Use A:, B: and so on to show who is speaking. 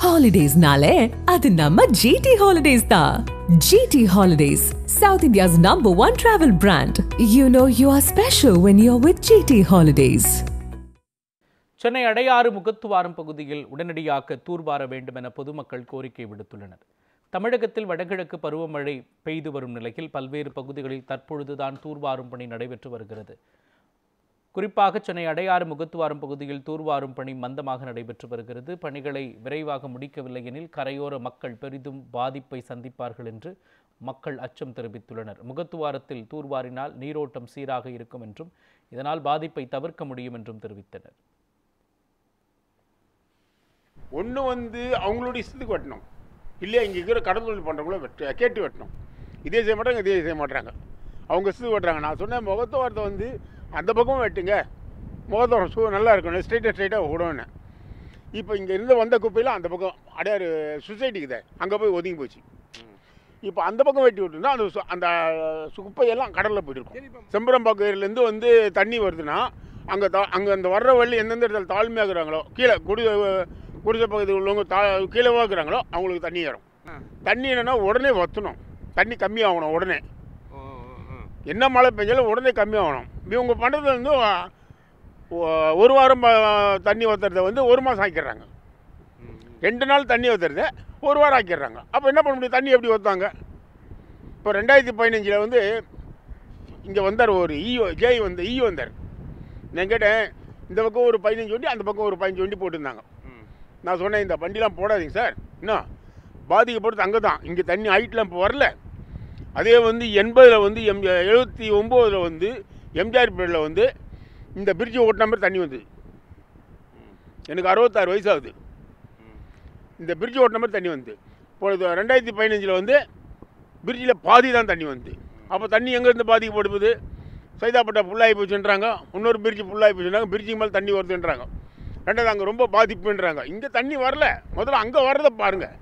A: Holidays-nale, adu namma GT Holidays da. GT Holidays, South India's #1 travel brand. You know you are special when you're with GT Holidays.
B: Chennai Adyar முகத்துவாரம் பகுதியில் உடனடியாக தூர்வார வேண்டும் என பொதுமக்கள் கோரிக்கை விடுத்துள்ளனர். தமிழகத்தில் வடகிழக்கு பருவமழை பெய்து வரும் நிலையில் பல்வேறு பகுதிகளில் தற்பொழுதுதான் தூர்வாரும் பணி நடைபெற்று வருகிறது. குறிப்பாக சென்னை அடையாறு முகத்துவாரம் பகுதியில் தூர்வாரும் பணி மந்தமாக நடைபெற்று வருகிறது. பணிகளை விரைவாக முடிக்கவில்லை எனில் கரையோர மக்கள் பெரிதும் பாதிப்பை சந்திப்பார்கள் என்று மக்கள் அச்சம் தெரிவித்துள்ளனர். முகத்துவாரத்தில் தூர்வாரினால் நீரோட்டம் சீராக இருக்கும் என்றும் இதனால் பாதிப்பை தவிர்க்க முடியும் என்றும் தெரிவித்தனர்.
C: ஒன்று அவங்களுடைய இஷ்டத்துக்கு வெட்டணும், இல்லையா இங்கே இருக்கிற கடற்தொழில் பண்ணுறவங்கள கேட்டு வெட்டணும். இதே செய்ய மாட்டாங்க, இதே செய்ய மாட்டாங்க, அவங்க இஷ்டத்துக்கு வெட்டுறாங்க. நான் சொன்னேன் முகத்துவாரத்தை அந்த பக்கமும் வெட்டுங்க, முகத்துவாரம் நல்லா இருக்கணும், ஸ்ட்ரைட்டாக விடணும்னு. இப்போ இங்கே இருந்து வந்த குப்பையில் அந்த பக்கம் அடையாறு சொசைட்டிக்கு தான் அங்கே போய் ஒதுங்கி போச்சு. இப்போ அந்த பக்கம் வெட்டி விட்டுருந்தா அந்த குப்பையெல்லாம் கடலில் போயிட்டுருக்கும். செம்பரம்பாக்கம் தண்ணி வருதுன்னா அங்கே அந்த வர்ற வழி எந்தெந்த இடத்துல தாழ்மையாகிறாங்களோ, கீழே குடிசை பகுதி உள்ளவங்க கீழே இருக்கிறாங்களோ அவங்களுக்கு தண்ணி ஏறும். தண்ணி என்னென்னா உடனே வற்றணும், தண்ணி கம்மியாகணும். உடனே என்ன மழை பெஞ்சாலும் உடனே கம்மியாகணும். இவங்க பண்ணுறது ஒரு வாரம் தண்ணி ஊற்றுறத 1 மாதம் ஆக்கிடுறாங்க. 2 நாள் தண்ணி ஊற்றுறத 1 வாரம் ஆக்கிடுறாங்க. அப்போ என்ன பண்ண முடியும்? தண்ணி எப்படி ஊற்றுவாங்க? இப்போ 2015 இங்கே வந்தார் ஒரு ஜேஇ வந்தார். நான் கேட்டேன், இந்த பக்கம் ஒரு 15 வண்டி, அந்த பக்கம் ஒரு 15 வண்டி போட்டுருந்தாங்க. நான் சொன்னேன், இந்த வண்டிலாம் போடாதீங்க சார், இன்னும் பாதிக்கப்படுறது அங்கே தான். இங்கே தண்ணி ஹைட்லாம் இப்போ வரல. அதே 80 79 எம்ஜிஆர் பீரியடில் இந்த பிரிட்ஜு ஓட்டின மாதிரி தண்ணி வந்தது. எனக்கு 66 வயசு ஆகுது. இந்த பிரிட்ஜு ஓட்டின மாதிரி தண்ணி வந்து இப்போ 2015 பிரிட்ஜில் பாதி தான் தண்ணி வந்து. அப்போ தண்ணி எங்கேருந்து பாதிக்கப்படுது? சைதாப்பட்டா ஃபுல்லாகி போச்சுன்றாங்க, இன்னொரு பிரிட்ஜு ஃபுல்லாகி போச்சுன்றாங்க, பிரிட்ஜுக்கு மேலே தண்ணி வருதுன்றாங்க. ரெண்டாவது அங்கே ரொம்ப பாதிப்புன்றாங்க. இங்கே தண்ணி வரல, முதல்ல அங்கே வர்றதை பாருங்கள்.